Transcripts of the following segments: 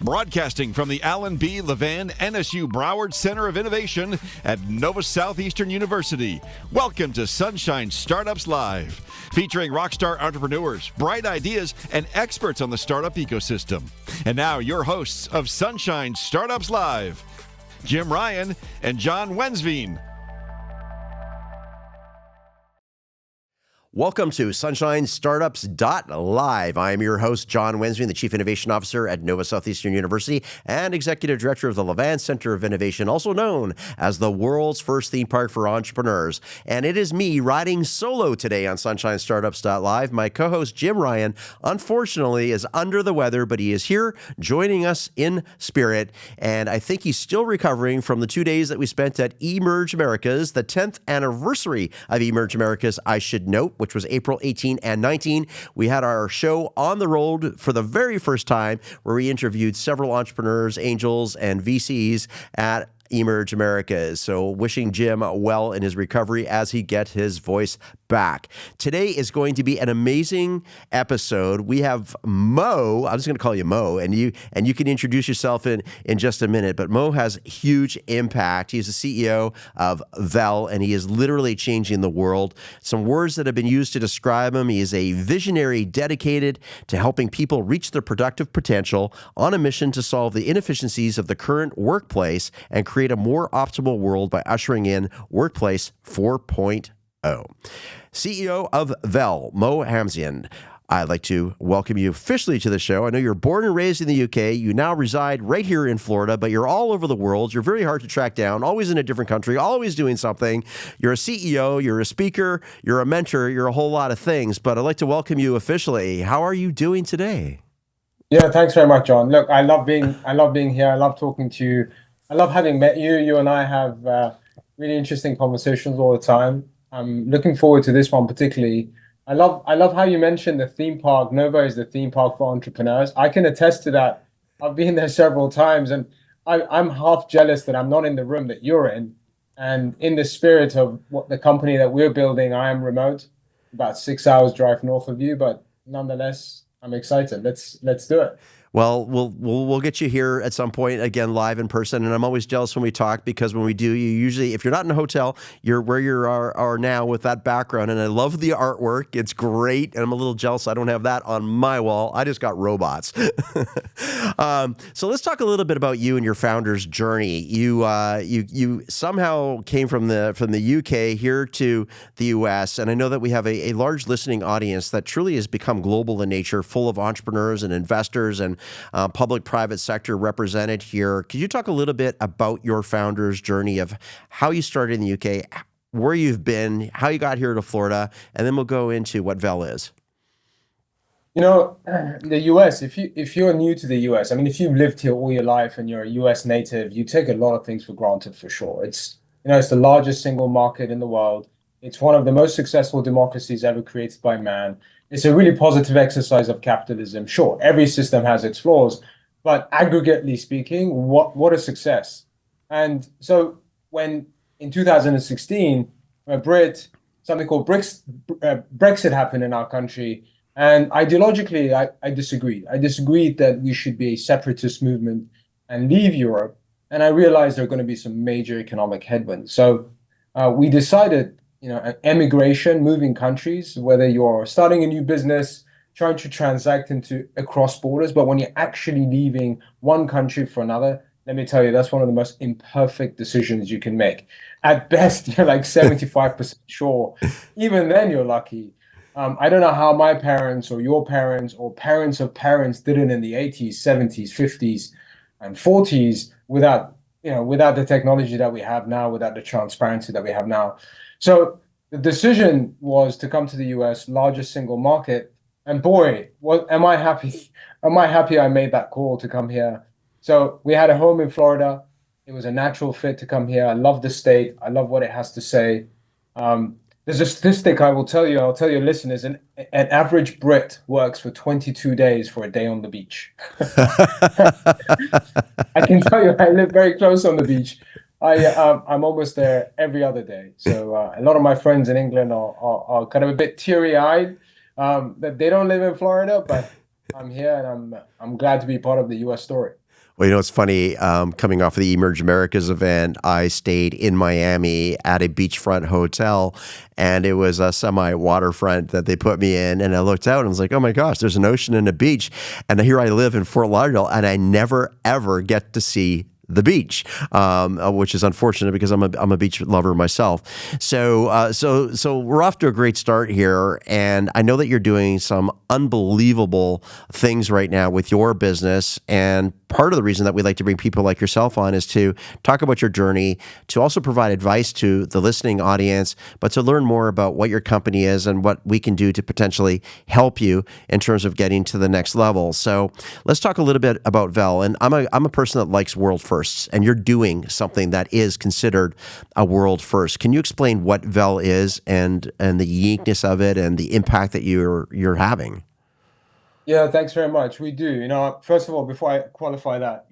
Broadcasting from the Allen B. Levan NSU Broward Center of Innovation at Nova Southeastern University. Welcome to Sunshine Startups Live, featuring rockstar entrepreneurs, bright ideas, and experts on the startup ecosystem. And now your hosts of Sunshine Startups Live, Jim Ryan and John Wensveen. Welcome to Sunshine Startups.live. I am your host, John Wensveen, the Chief Innovation Officer at Nova Southeastern University and Executive Director of the Levan Center of Innovation, also known as the world's first theme park for entrepreneurs. And it is me riding solo today on Sunshine Startups.live. My co-host, Jim Ryan, unfortunately is under the weather, but he is here joining us in spirit. And I think he's still recovering from the 2 days that we spent at Emerge Americas, the 10th anniversary of Emerge Americas, I should note, which was April 18 and 19. We had our show on the road for the very first time, where we interviewed several entrepreneurs, angels, and VCs at Emerge Americas. So wishing Jim well in his recovery as he gets his voice back. Today is going to be an amazing episode. We have Mo. I'm just going to call you Mo, and you can introduce yourself in just a minute. But Mo has huge impact. He's the CEO of VEL, and he is literally changing the world. Some words that have been used to describe him: he is a visionary dedicated to helping people reach their productive potential, on a mission to solve the inefficiencies of the current workplace and create a more optimal world by ushering in Workplace 4.0. CEO of VEL, Mo Hamzian. I'd like to welcome you officially to the show. I know you're born and raised in the UK. You now reside right here in Florida, but you're all over the world. You're very hard to track down, always in a different country, always doing something. You're a CEO, you're a speaker, you're a mentor, you're a whole lot of things, but I'd like to welcome you officially. How are you doing today? Yeah, thanks very much, John. Look, I love being here. I love talking to you. I love having met you. You and I have really interesting conversations all the time. I'm looking forward to this one particularly. I love how you mentioned the theme park. Nova is the theme park for entrepreneurs. I can attest to that. I've been there several times, and I'm half jealous that I'm not in the room that you're in. And in the spirit of what the company that we're building, I am remote, about 6 hours drive north of you, but nonetheless, I'm excited. Let's do it. Well, we'll get you here at some point again, live in person. And I'm always jealous when we talk, because when we do, you usually, if you're not in a hotel, you're where you are now with that background. And I love the artwork; it's great. And I'm a little jealous I don't have that on my wall. I just got robots. So let's talk a little bit about you and your founder's journey. You somehow came from the UK here to the US, and I know that we have a large listening audience that truly has become global in nature, full of entrepreneurs and investors and public-private sector represented here. Could you talk a little bit about your founder's journey of how you started in the UK, where you've been, how you got here to Florida, and then we'll go into what VEL is. You know, the US, if you're new to the US, I mean, if you've lived here all your life and you're a US native, you take a lot of things for granted, for sure. It's the largest single market in the world. It's one of the most successful democracies ever created by man. It's a really positive exercise of capitalism. Sure, every system has its flaws, but aggregately speaking, what a success. And so when in 2016, something called Brexit happened in our country, and ideologically, I disagreed. I disagreed that we should be a separatist movement and leave Europe. And I realized there are going to be some major economic headwinds. So we decided, emigration, moving countries, whether you're starting a new business, trying to transact across borders, but when you're actually leaving one country for another, let me tell you, that's one of the most imperfect decisions you can make. At best, you're like 75% sure. Even then, you're lucky. I don't know how my parents or your parents or parents of parents did it in the 80s, 70s, 50s, and 40s without the technology that we have now, without the transparency that we have now. So the decision was to come to the US, largest single market. And boy, am I happy. Am I happy I made that call to come here. So we had a home in Florida. It was a natural fit to come here. I love the state. I love what it has to say. There's a statistic I'll tell your listeners, an average Brit works for 22 days for a day on the beach. I can tell you, I live very close on the beach. I'm almost there every other day. So a lot of my friends in England are kind of a bit teary-eyed that they don't live in Florida, but I'm here and I'm glad to be part of the US story. Well, it's funny. Coming off of the Emerge Americas event, I stayed in Miami at a beachfront hotel, and it was a semi-waterfront that they put me in. And I looked out and I was like, oh my gosh, there's an ocean and a beach. And here I live in Fort Lauderdale, and I never, ever get to see the beach, which is unfortunate because I'm a beach lover myself. So we're off to a great start here, and I know that you're doing some unbelievable things right now with your business. And part of the reason that we like to bring people like yourself on is to talk about your journey, to also provide advice to the listening audience, but to learn more about what your company is and what we can do to potentially help you in terms of getting to the next level. So let's talk a little bit about VEL. And I'm a person that likes world firsts, and you're doing something that is considered a world first. Can you explain what VEL is and the uniqueness of it and the impact that you're having? Yeah, thanks very much. We do. First of all, before I qualify that,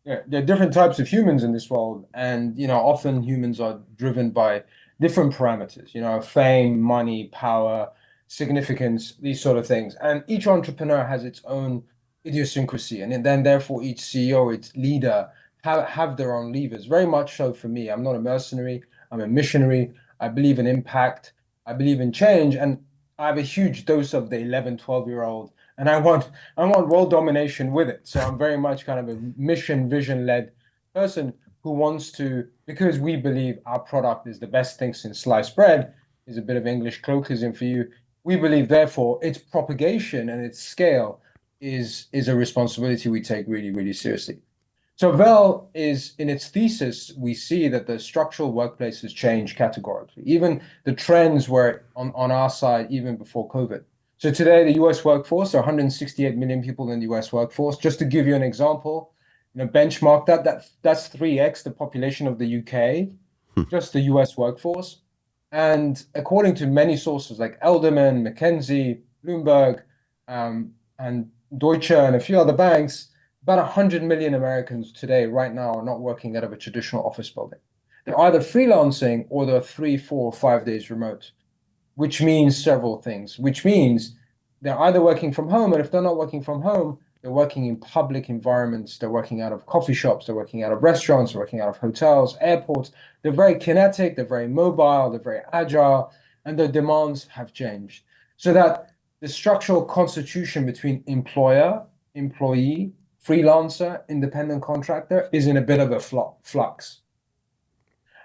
yeah, there are different types of humans in this world, and often humans are driven by different parameters. Fame, money, power, significance, these sort of things. And each entrepreneur has its own idiosyncrasy, and then therefore each CEO, its leader, have their own levers. Very much so for me. I'm not a mercenary. I'm a missionary. I believe in impact. I believe in change, and I have a huge dose of the 11, 12-year-old, and I want world domination with it. So I'm very much kind of a mission, vision-led person who wants to, because we believe our product is the best thing since sliced bread, is a bit of English colloquialism for you. We believe, therefore, its propagation and its scale is a responsibility we take really, really seriously. So VEL is, in its thesis, we see that the structural workplace has changed categorically. Even the trends were on our side even before COVID. So today, the US workforce, there are 168 million people in the US workforce. Just to give you an example, benchmark that's 3x the population of the UK, just the US workforce. And according to many sources like Elderman, McKinsey, Bloomberg, and Deutsche, and a few other banks, about 100 million Americans today, right now, are not working out of a traditional office building. They're either freelancing or they're 3, 4, 5 days remote, which means several things, which means they're either working from home, and if they're not working from home, they're working in public environments. They're working out of coffee shops. They're working out of restaurants. They're working out of hotels, airports. They're very kinetic. They're very mobile. They're very agile, and their demands have changed. So that the structural constitution between employer, employee, freelancer, independent contractor is in a bit of a flux.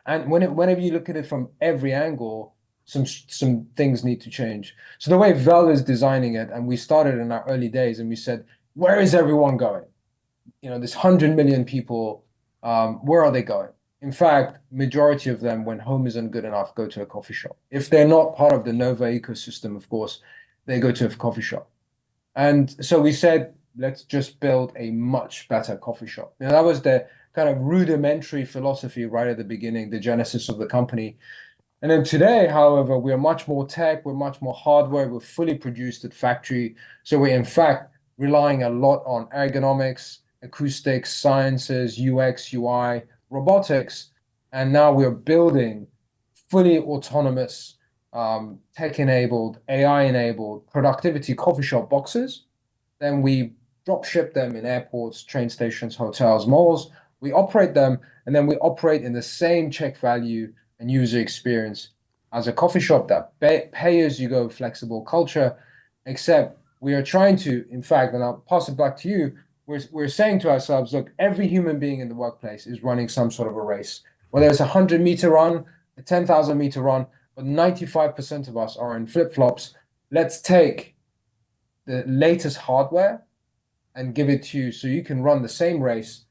And whenever you look at it from every angle, some things need to change. So the way VEL is designing it, and we started in our early days, and we said, where is everyone going? This 100 million people, where are they going? In fact, majority of them, when home isn't good enough, go to a coffee shop. If they're not part of the Nova ecosystem, of course, they go to a coffee shop. And so we said, let's just build a much better coffee shop. That was the kind of rudimentary philosophy right at the beginning, the genesis of the company. And then today, however, we're much more tech, we're much more hardware, we're fully produced at factory. So we're in fact relying a lot on ergonomics, acoustics, sciences, UX, UI, robotics. And now we're building fully autonomous, tech-enabled, AI-enabled productivity coffee shop boxes. Then we drop ship them in airports, train stations, hotels, malls. We operate them, and then we operate in the same check value and user experience as a coffee shop, that pay-as-you-go flexible culture, except we are trying to, in fact, and I'll pass it back to you, we're saying to ourselves, look, every human being in the workplace is running some sort of a race, whether it's a 100-meter run, a 10,000-meter run, but 95% of us are in flip-flops. Let's take the latest hardware and give it to you so you can run the same race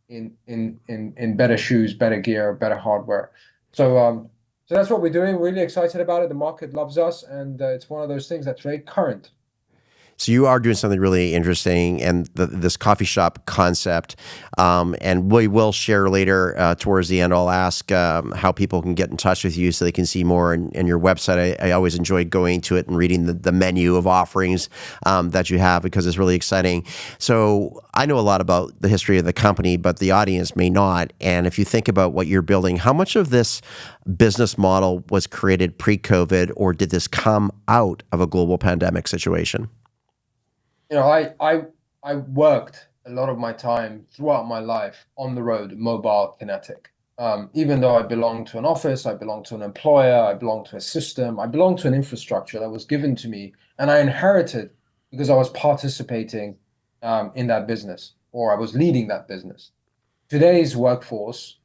in better shoes, better gear, better hardware. So that's what we're doing. We're really excited about it. The market loves us, and it's one of those things that's very current. So you are doing something really interesting, and this coffee shop concept, and we will share later towards the end. I'll ask how people can get in touch with you so they can see more in your website. I always enjoy going to it and reading the menu of offerings that you have, because it's really exciting. So I know a lot about the history of the company, but the audience may not. And if you think about what you're building, how much of this business model was created pre-COVID, or did this come out of a global pandemic situation? I worked a lot of my time throughout my life on the road, mobile, kinetic. Even though I belong to an office, I belong to an employer, I belong to a system, I belong to an infrastructure that was given to me and I inherited because I was participating in that business or I was leading that business. Today's workforce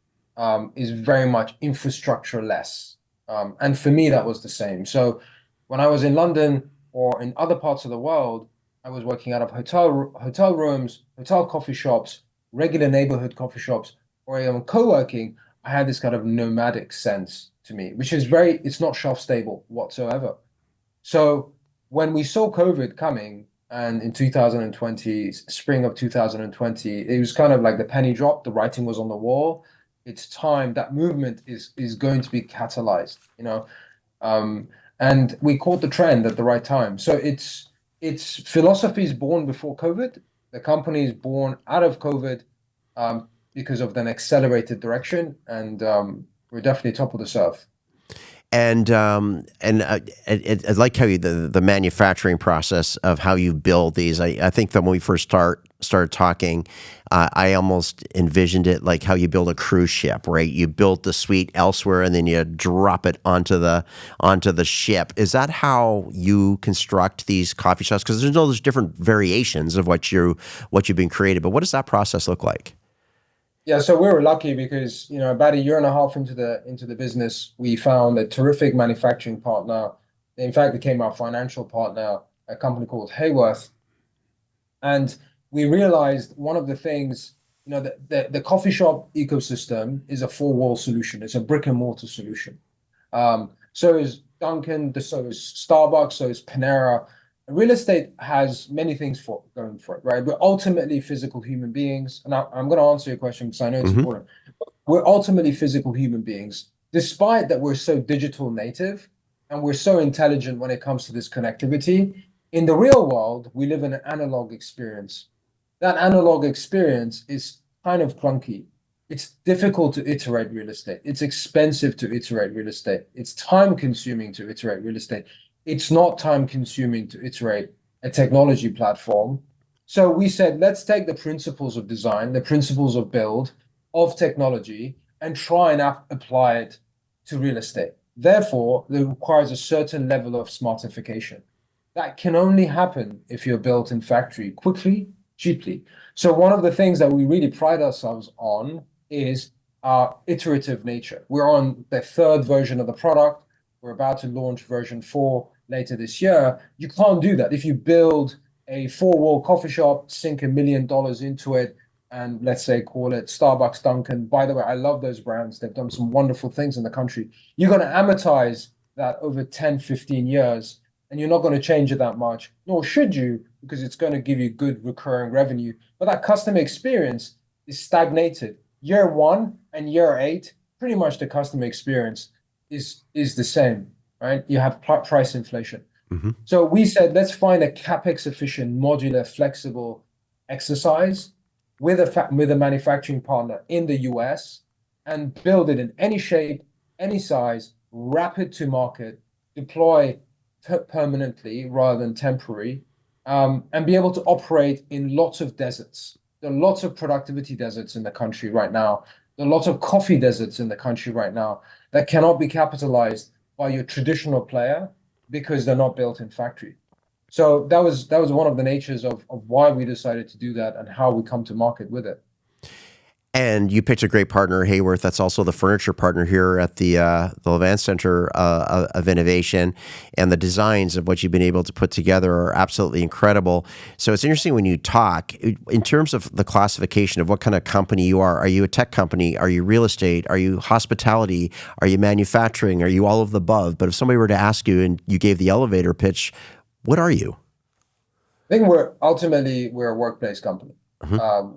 is very much infrastructure less. And for me, that was the same. So when I was in London or in other parts of the world, I was working out of hotel rooms, hotel coffee shops, regular neighborhood coffee shops, or even co-working. I had this kind of nomadic sense to me, which is it's not shelf stable whatsoever. So when we saw COVID coming, and in 2020, spring of 2020, it was kind of like the penny dropped, the writing was on the wall. It's time that movement is going to be catalyzed, you know. And we caught the trend at the right time. So it's philosophy is born before COVID. The company is born out of COVID because of an accelerated direction, and we're definitely top of the surf. And I like how the manufacturing process of how you build these. I think that when we first started talking, I almost envisioned it like how you build a cruise ship, right? You build the suite elsewhere and then you drop it onto the ship. Is that how you construct these coffee shops? Because there's all those different variations of what you've been created, but what does that process look like? Yeah, so we were lucky because, about a year and a half into the business, we found a terrific manufacturing partner. They, in fact, became our financial partner, a company called Hayworth. And we realized one of the things, the coffee shop ecosystem is a four-wall solution. It's a brick and mortar solution. So is Dunkin', so is Starbucks, so is Panera. Real estate has many things going for it, right? We're ultimately physical human beings. And I'm going to answer your question because I know it's important. We're ultimately physical human beings, despite that we're so digital native and we're so intelligent when it comes to this connectivity. In the real world, we live in an analog experience. That analog experience is kind of clunky. It's difficult to iterate real estate. It's expensive to iterate real estate. It's time consuming to iterate real estate. It's not time consuming to iterate a technology platform. So we said, let's take the principles of design, the principles of build, of technology, and try and apply it to real estate. Therefore, it requires a certain level of smartification. That can only happen if you're built in factory quickly, cheaply. So one of the things that we really pride ourselves on is our iterative nature. We're on the third version of the product. We're about to launch version 4 later this year. You can't do that. If you build a four-wall coffee shop, sink $1 million into it, and let's say call it Starbucks, Dunkin'. By the way, I love those brands. They've done some wonderful things in the country. You're going to amortize that over 10, 15 years, and you're not going to change it that much, nor should you, because it's going to give you good recurring revenue. But that customer experience is stagnated. Year 1 and year 8, pretty much the customer experience is the same, right? You have price inflation. So we said, let's find a capex efficient, modular, flexible exercise with a manufacturing partner in the US and build it in any shape, any size, rapid to market, deploy permanently rather than temporary, and be able to operate in lots of deserts. There are lots of productivity deserts in the country right now. There are lots of coffee deserts in the country right now that cannot be capitalized by your traditional player because they're not built in factory. So that was one of the natures of why we decided to do that and how we come to market with it. And you picked a great partner, Hayworth. That's also the furniture partner here at the Levant Center of Innovation. And the designs of what you've been able to put together are absolutely incredible. So it's interesting when you talk, in terms of the classification of what kind of company you are. Are you a tech company? Are you real estate? Are you hospitality? Are you manufacturing? Are you all of the above? But if somebody were to ask you and you gave the elevator pitch, what are you? I think we're a workplace company.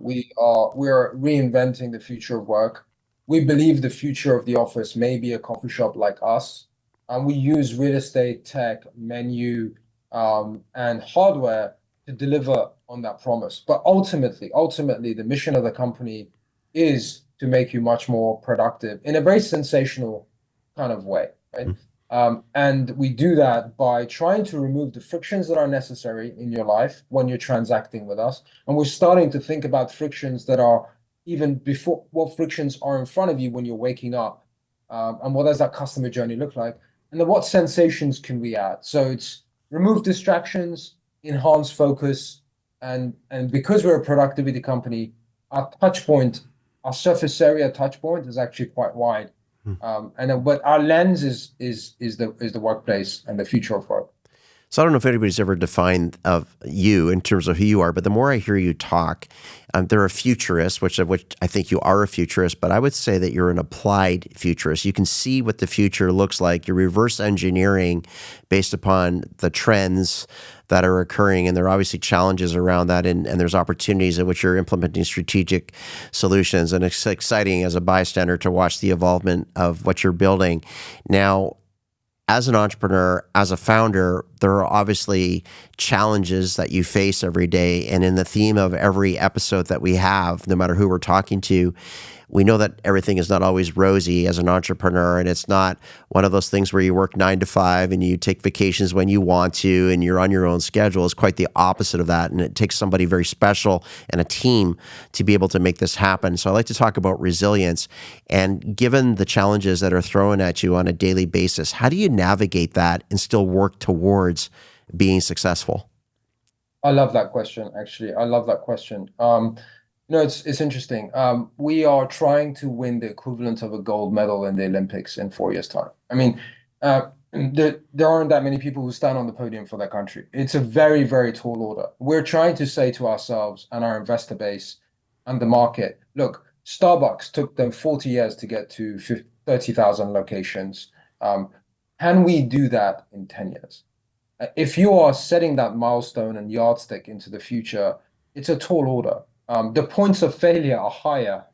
We are reinventing the future of work. We believe the future of the office may be a coffee shop like us, and we use real estate, tech, menu, and hardware to deliver on that promise. But ultimately, the mission of the company is to make you much more productive in a very sensational kind of way, right? And we do that by trying to remove the frictions that are necessary in your life when you're transacting with us. And we're starting to think about frictions that are even before, what frictions are in front of you when you're waking up. And what does that customer journey look like? And then what sensations can we add? So it's remove distractions, enhance focus, and because we're a productivity company, our touch point, our surface area touch point is actually quite wide. But our lens is the workplace and the future of work. So I don't know if anybody's ever defined of you in terms of who you are, but the more I hear you talk, they're a futurist, which I think you are a futurist, but I would say that you're an applied futurist. You can see what the future looks like. You're reverse engineering based upon the trends that are occurring, and there are obviously challenges around that, and there's opportunities in which you're implementing strategic solutions, and it's exciting as a bystander to watch the evolvement of what you're building. Now, as an entrepreneur, as a founder, there are obviously challenges that you face every day. And in the theme of every episode that we have, no matter who we're talking to, we know that everything is not always rosy as an entrepreneur, and it's not one of those things where you work 9 to 5 and you take vacations when you want to and you're on your own schedule. It's quite the opposite of that, and it takes somebody very special and a team to be able to make this happen. So I like to talk about resilience, and given the challenges that are thrown at you on a daily basis, how do you navigate that and still work towards being successful? I love that question, actually. I love that question. It's interesting. We are trying to win the equivalent of a gold medal in the Olympics in 4 years' time. I mean, there aren't that many people who stand on the podium for their country. It's a very, very tall order. We're trying to say to ourselves and our investor base and the market, look, Starbucks took them 40 years to get to 30,000 locations. Can we do that in 10 years? If you are setting that milestone and yardstick into the future, it's a tall order. The points of failure are higher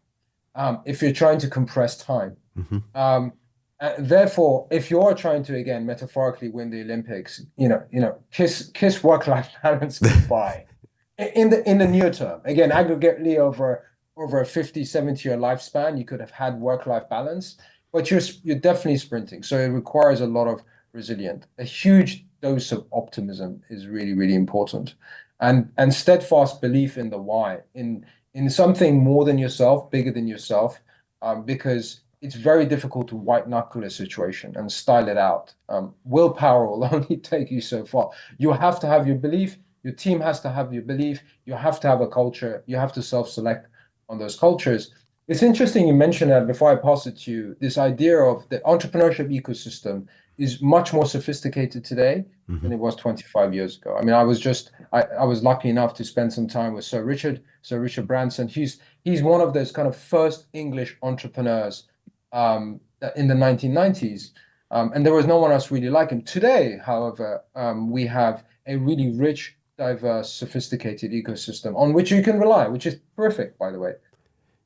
if you're trying to compress time. Therefore, if you are trying to, again, metaphorically win the Olympics, kiss work-life balance goodbye. In the near term, again, aggregately over a 50, 70-year lifespan, you could have had work-life balance, but you're definitely sprinting. So it requires a lot of resilience. A huge dose of optimism is really, really important. And steadfast belief in the why, in something more than yourself, bigger than yourself, because it's very difficult to white knuckle a situation and style it out. Willpower will only take you so far. You have to have your belief. Your team has to have your belief. You have to have a culture. You have to self-select on those cultures. It's interesting you mentioned that before I pass it to you, this idea of the entrepreneurship ecosystem is much more sophisticated today than it was 25 years ago. I mean, I was lucky enough to spend some time with Sir Richard Branson. He's one of those kind of first English entrepreneurs in the 1990s. And there was no one else really like him. Today, however, we have a really rich, diverse, sophisticated ecosystem on which you can rely, which is perfect, by the way.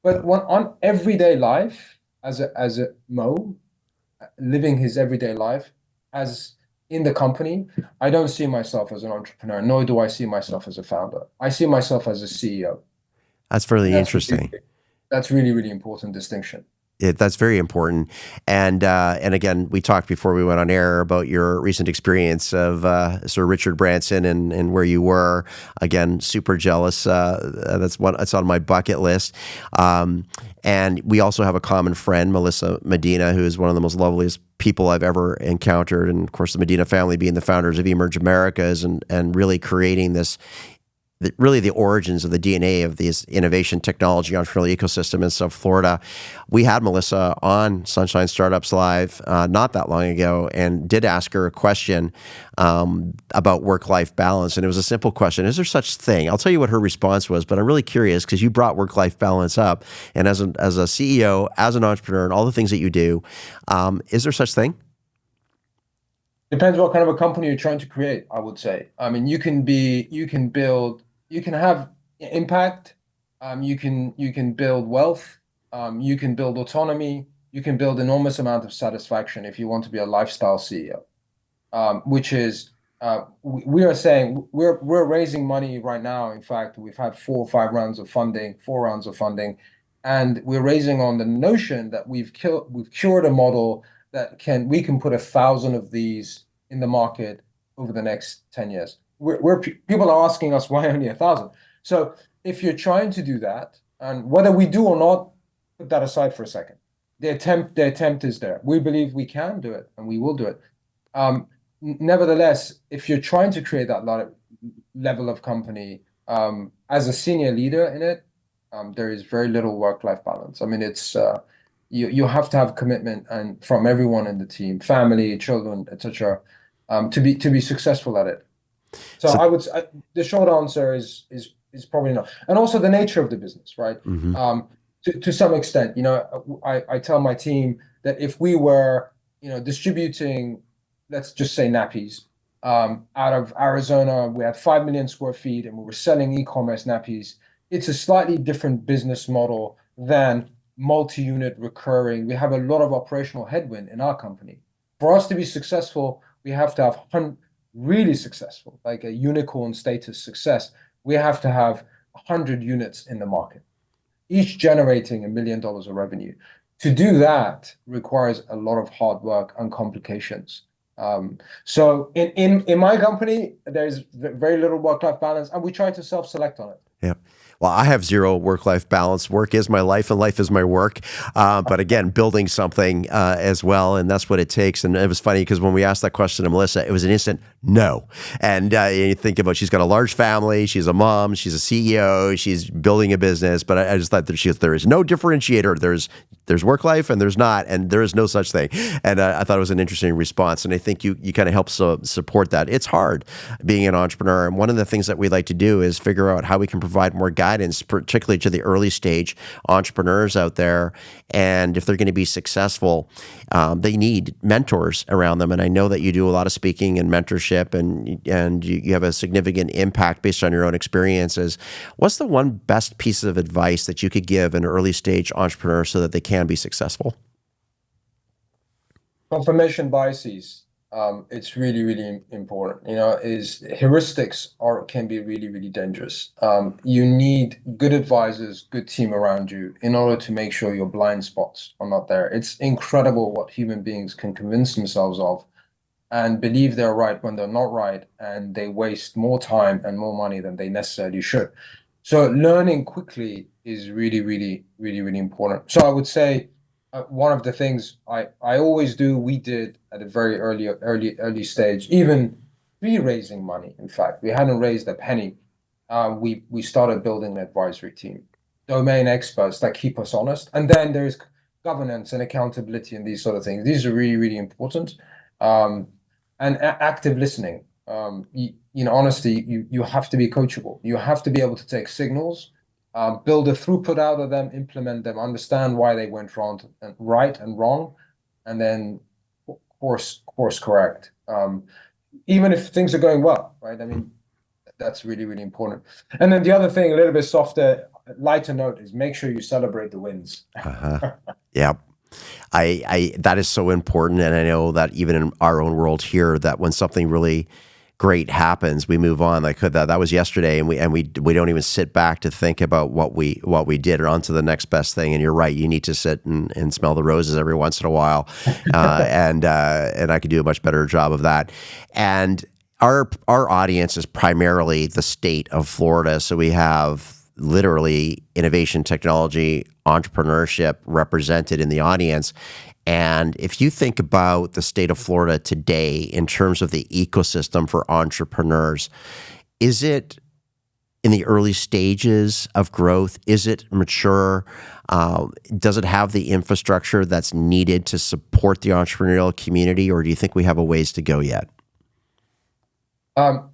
But on everyday life, as a Mo, living his everyday life as in the company, I don't see myself as an entrepreneur, nor do I see myself as a founder. I see myself as a CEO. That's really interesting. That's really, really important distinction. That's very important. And again, we talked before we went on air about your recent experience of Sir Richard Branson and where you were. Again, super jealous. That's on my bucket list. And we also have a common friend, Melissa Medina, who is one of the most loveliest people I've ever encountered. And of course, the Medina family being the founders of Emerge Americas and really creating this, really the origins of the DNA of this innovation technology entrepreneurial ecosystem in South Florida. We had Melissa on Sunshine Startups Live not that long ago and did ask her a question about work-life balance. And it was a simple question. Is there such thing? I'll tell you what her response was, but I'm really curious because you brought work-life balance up. And as a CEO, as an entrepreneur, and all the things that you do, is there such thing? Depends what kind of a company you're trying to create, I would say. I mean, you can have impact, you can build wealth, you can build autonomy, you can build enormous amount of satisfaction if you want to be a lifestyle CEO. Which is we are saying we're raising money right now. In fact, we've had 4 rounds of funding, and we're raising on the notion that we've cured a model that we can put 1,000 of these in the market over the next 10 years. People are asking us why only 1,000. So if you're trying to do that, and whether we do or not, put that aside for a second. The attempt is there. We believe we can do it, and we will do it. Nevertheless, if you're trying to create that level of company, as a senior leader in it, there is very little work-life balance. I mean, it's you have to have commitment and from everyone in the team, family, children, etc., to be successful at it. So the short answer is probably not, and also the nature of the business, right? Mm-hmm. To some extent, I tell my team that if we were, distributing, let's just say nappies, out of Arizona, we had 5 million square feet, and we were selling e-commerce nappies. It's a slightly different business model than multi-unit recurring. We have a lot of operational headwind in our company. For us to be successful, we have to have really successful, like a unicorn status success. We have to have 100 units in the market, each generating $1 million of revenue. To do that requires a lot of hard work and complications. So in my company, there's very little work-life balance, and we try to self-select on it. Yeah. Well, I have zero work-life balance. Work is my life, and life is my work. But again, building something as well, and that's what it takes. And it was funny because when we asked that question to Melissa, it was an instant no. And you think about, she's got a large family, she's a mom, she's a CEO, she's building a business. But I just thought that there is no differentiator. There's work life and there's not, and there is no such thing. And I thought it was an interesting response. And I think you kind of help support that. It's hard being an entrepreneur. And one of the things that we like to do is figure out how we can provide more guidance, particularly to the early stage entrepreneurs out there. And if they're going to be successful, they need mentors around them. And I know that you do a lot of speaking and mentorship, and you have a significant impact based on your own experiences. What's the one best piece of advice that you could give an early stage entrepreneur so that they can be successful? Confirmation biases. It's really, really important. Heuristics can be really, really dangerous. You need good advisors, good team around you in order to make sure your blind spots are not there. It's incredible what human beings can convince themselves of and believe they're right when they're not right, and they waste more time and more money than they necessarily should. So learning quickly is really, really, really, really important. So I would say one of the things I always do, we did at a very early stage, even pre-raising money. In fact, we hadn't raised a penny. We started building an advisory team, domain experts that keep us honest, and then there's governance and accountability and these sort of things. These are really, really important. And active listening. Honestly, you have to be coachable. You have to be able to take signals, build a throughput out of them, implement them, understand why they went right and wrong, and then course correct. Even if things are going well, right? I mean, that's really, really important. And then the other thing, a little bit softer, lighter note, is make sure you celebrate the wins. Yeah. I that is so important, and I know that even in our own world here, that when something really great happens, we move on. Like that was yesterday, and we don't even sit back to think about what we did, or on to the next best thing. And you're right, you need to sit and smell the roses every once in a while, and I could do a much better job of that. And our audience is primarily the state of Florida, so we have literally innovation, technology, entrepreneurship represented in the audience. And if you think about the state of Florida today in terms of the ecosystem for entrepreneurs, is it in the early stages of growth? Is it mature? Does it have the infrastructure that's needed to support the entrepreneurial community, or do you think we have a ways to go yet? I'm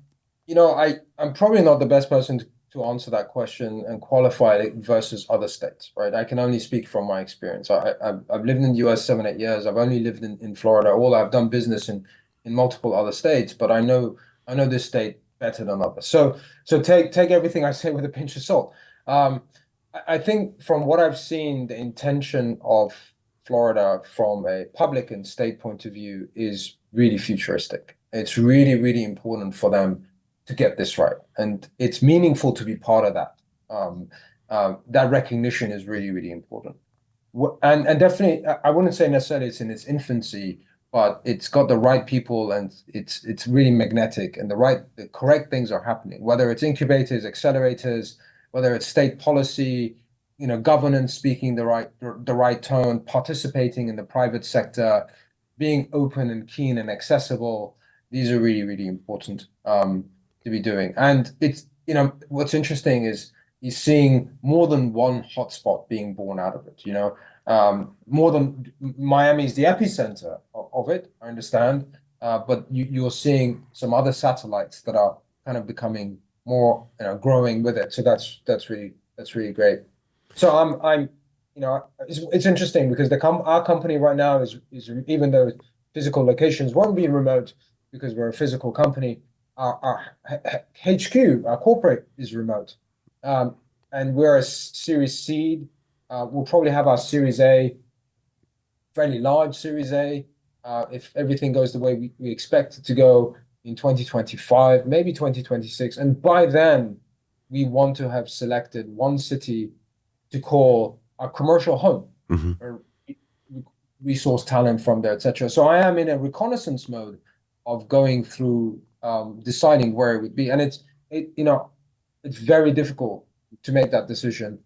probably not the best person to answer that question and qualify it versus other states, right? I can only speak from my experience. I've lived in the US 7-8 years. I've only lived in Florida. I've done business in multiple other states, but I know this state better than others. So take everything I say with a pinch of salt. I think from what I've seen, the intention of Florida from a public and state point of view is really futuristic. It's really, really important for them to get this right, and it's meaningful to be part of that. That recognition is really, really important. And definitely, I wouldn't say necessarily it's in its infancy, but it's got the right people and it's really magnetic, and the correct things are happening, whether it's incubators, accelerators, whether it's state policy, governance speaking the right tone, participating in the private sector, being open and keen and accessible. These are really, really important to be doing. And it's, what's interesting is seeing more than one hotspot being born out of it, more than Miami's the epicenter of it, I understand. But you're seeing some other satellites that are kind of becoming more, growing with it. So that's really great. So I'm it's interesting because our company right now is even though physical locations won't be remote because we're a physical company, our HQ, our corporate is remote, and we're a Series Seed. We'll probably have our Series A, fairly large Series A, if everything goes the way we expect it to go in 2025, maybe 2026. And by then, we want to have selected one city to call our commercial home, or resource talent from there, etc. So I am in a reconnaissance mode of going through, deciding where it would be. And it's very difficult to make that decision.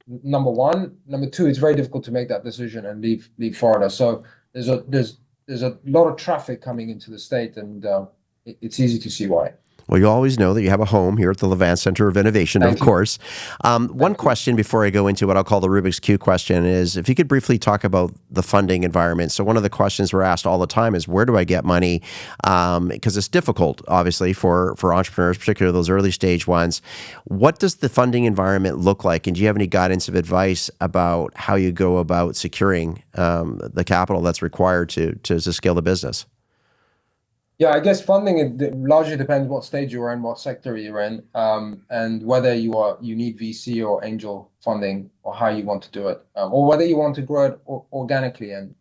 Number one. Number two, it's very difficult to make that decision and leave Florida. So there's a lot of traffic coming into the state, and it's easy to see why. Well, you always know that you have a home here at the Levant Center of Innovation, of course. One question before I go into what I'll call the Rubik's Cube question is if you could briefly talk about the funding environment. So one of the questions we're asked all the time is, where do I get money? Because it's difficult, obviously, for entrepreneurs, particularly those early stage ones. What does the funding environment look like? And do you have any guidance of advice about how you go about securing the capital that's required to scale the business? Yeah, I guess funding, it largely depends what stage you're in, what sector you're in, and whether you need VC or angel funding, or how you want to do it, or whether you want to grow it organically and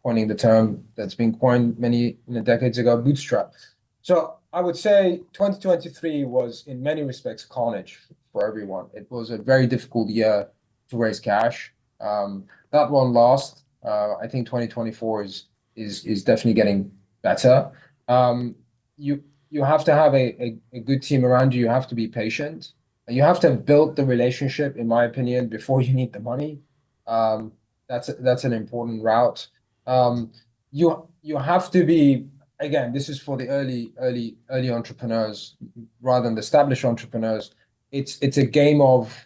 coining the term that's been coined many decades ago, bootstrap. So I would say 2023 was in many respects carnage for everyone. It was a very difficult year to raise cash. That won't last. I think 2024 is definitely getting better. You have to have a good team around you. You have to be patient. You have to have built the relationship, in my opinion, before you need the money. That's an important route. You have to be, again, this is for the early entrepreneurs rather than the established entrepreneurs. It's a game of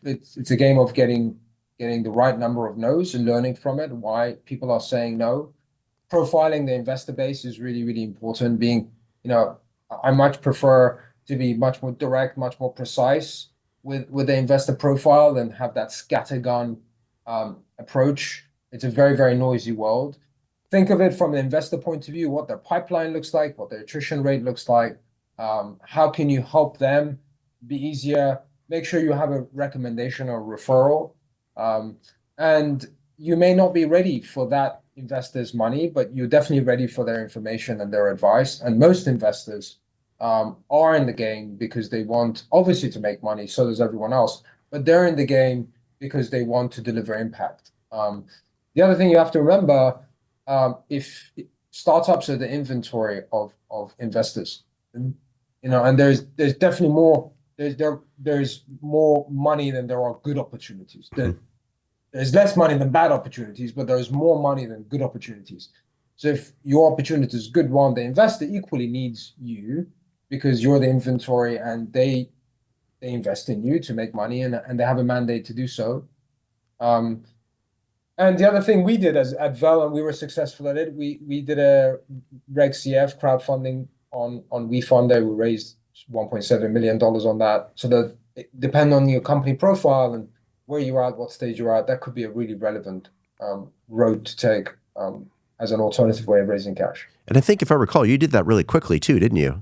getting the right number of no's and learning from it, why people are saying no. Profiling the investor base is really, really important. I much prefer to be much more direct, much more precise with the investor profile than have that scattergun approach. It's a very, very noisy world. Think of it from the investor point of view, what their pipeline looks like, what their attrition rate looks like. How can you help them be easier? Make sure you have a recommendation or referral. And you may not be ready for that investors' money, but you're definitely ready for their information and their advice. And most investors are in the game because they want, obviously, to make money. So does everyone else, but they're in the game because they want to deliver impact. The other thing you have to remember, if startups are the inventory of investors, and there's definitely more. There's more money than there are good opportunities. There's less money than bad opportunities, but there's more money than good opportunities. So if your opportunity is a good one, the investor equally needs you because you're the inventory, and they invest in you to make money, and they have a mandate to do so. And the other thing we did at VEL, and we were successful at it, we did a Reg CF crowdfunding on WeFunder. We raised $1.7 million on that. So that depending on your company profile and where you're at, what stage you're at, that could be a really relevant road to take as an alternative way of raising cash. And I think, if I recall, you did that really quickly too, didn't you?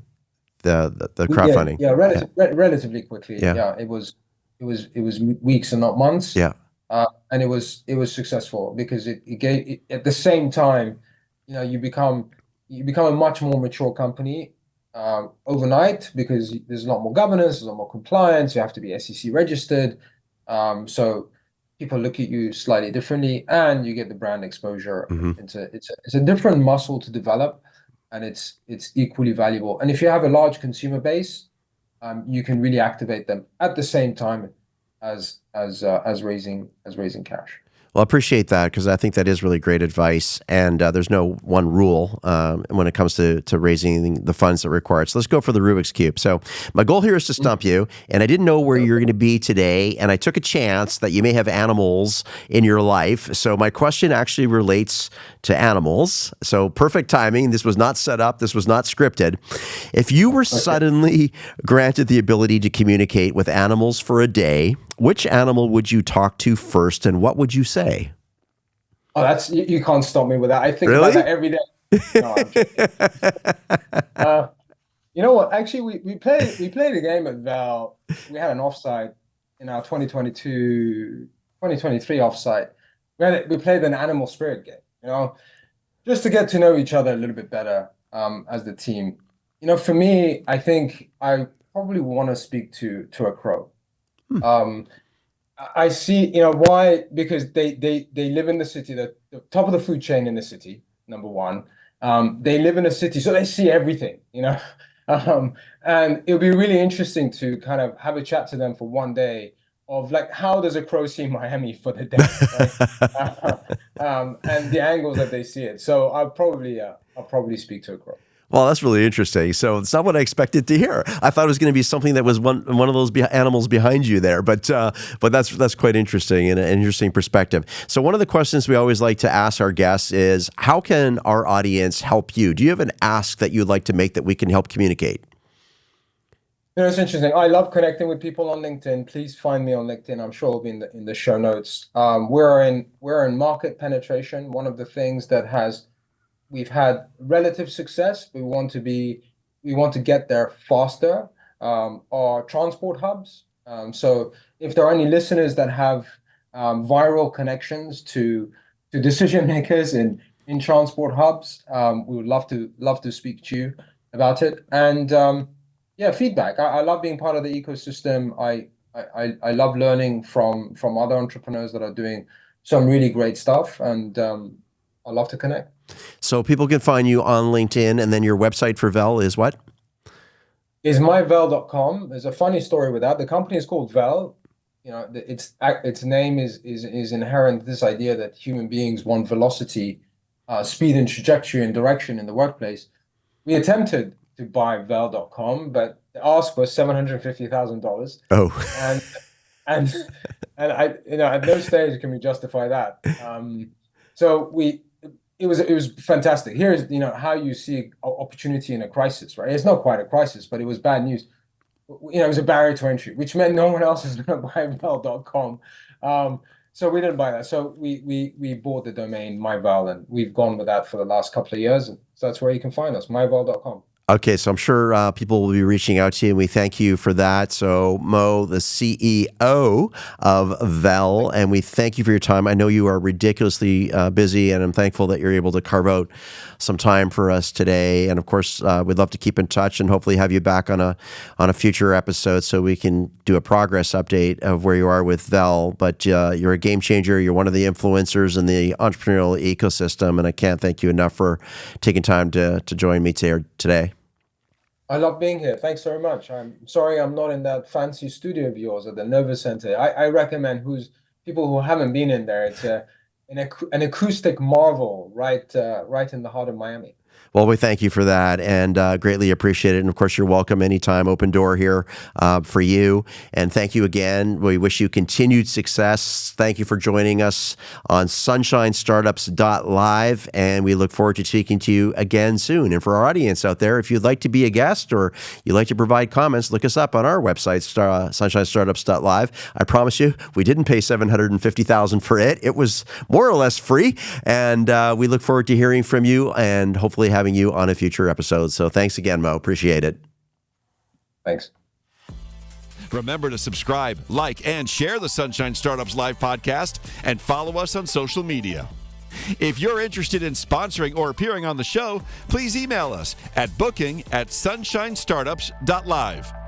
The crowdfunding. Yeah, relatively quickly. Yeah, it was weeks and not months. Yeah, and it was successful because it gave at the same time, you become a much more mature company overnight because there's a lot more governance, there's a lot more compliance. You have to be SEC registered. So people look at you slightly differently, and you get the brand exposure. Mm-hmm. It's a different muscle to develop, and it's equally valuable. And if you have a large consumer base, you can really activate them at the same time as raising cash. Well, I appreciate that because I think that is really great advice. And there's no one rule when it comes to raising the funds that are required. So let's go for the Rubik's Cube. So my goal here is to stump you. And I didn't know where you're going to be today. And I took a chance that you may have animals in your life. So my question actually relates to animals. So perfect timing. This was not set up. This was not scripted. If you were suddenly granted the ability to communicate with animals for a day, which animal would you talk to first, and what would you say? Oh, that's you can't stop me with that. I think Really? about that every day. No, I'm joking. You know what? Actually, we played a game at VEL. We had an offsite in our 2023 offsite. We played an animal spirit game. You know, just to get to know each other a little bit better as the team. You know, for me, I think I probably want to speak to a crow. I see, you know, why? Because they live in the city, the top of the food chain in the city, number one. They live in a city, so they see everything, you know. And it'll be really interesting to kind of have a chat to them for one day of like, how does a crow see Miami for the day, right? And the angles that they see it. So I'll probably speak to a crow. Well, that's really interesting. So it's not what I expected to hear. I thought it was going to be something that was one of those animals behind you there, but that's quite interesting and an interesting perspective. So one of the questions we always like to ask our guests is, how can our audience help you? Do you have an ask that you'd like to make that we can help communicate? You know, it's interesting. I love connecting with people on LinkedIn. Please find me on LinkedIn. I'm sure it'll be in the show notes. We're in market penetration. One of the things that we've had relative success. We want to get there faster. Are transport hubs. So if there are any listeners that have viral connections to decision makers in transport hubs, we would love to speak to you about it. And feedback. I love being part of the ecosystem. I love learning from other entrepreneurs that are doing some really great stuff, and I love to connect. So people can find you on LinkedIn, and then your website for VEL is what? Is myvel.com. There's a funny story with that. The company is called VEL. You know, its name is inherent, this idea that human beings want velocity, speed and trajectory and direction in the workplace. We attempted to buy VEL.com, but the ask was $750,000. Oh. and I, you know, at no stage can we justify that. So it was fantastic. Here's, you know, how you see opportunity in a crisis, right? It's not quite a crisis, but it was bad news. You know, it was a barrier to entry, which meant no one else is going to buy VEL.com. So we didn't buy that. So we bought the domain myvel, and we've gone with that for the last couple of years. And so that's where you can find us, myvel.com. Okay, so I'm sure people will be reaching out to you, and we thank you for that. So, Mo, the CEO of VEL, and we thank you for your time. I know you are ridiculously busy, and I'm thankful that you're able to carve out some time for us today. And of course, we'd love to keep in touch and hopefully have you back on a future episode so we can do a progress update of where you are with VEL. But you're a game changer. You're one of the influencers in the entrepreneurial ecosystem, and I can't thank you enough for taking time to join me today. I love being here. Thanks very much. I'm sorry I'm not in that fancy studio of yours at the Nova Center. I recommend people who haven't been in there. It's an acoustic marvel right in the heart of Miami. Well, we thank you for that and greatly appreciate it. And of course, you're welcome anytime. Open door here for you. And thank you again. We wish you continued success. Thank you for joining us on sunshinestartups.live. And we look forward to speaking to you again soon. And for our audience out there, if you'd like to be a guest or you'd like to provide comments, look us up on our website, sunshinestartups.live. I promise you, we didn't pay $750,000 for it. It was more or less free. And we look forward to hearing from you and hopefully having you on a future episode. So thanks again, Mo. Appreciate it. Thanks. Remember to subscribe, like, and share the Sunshine Startups Live podcast and follow us on social media. If you're interested in sponsoring or appearing on the show, please email us at booking@sunshinestartups.live.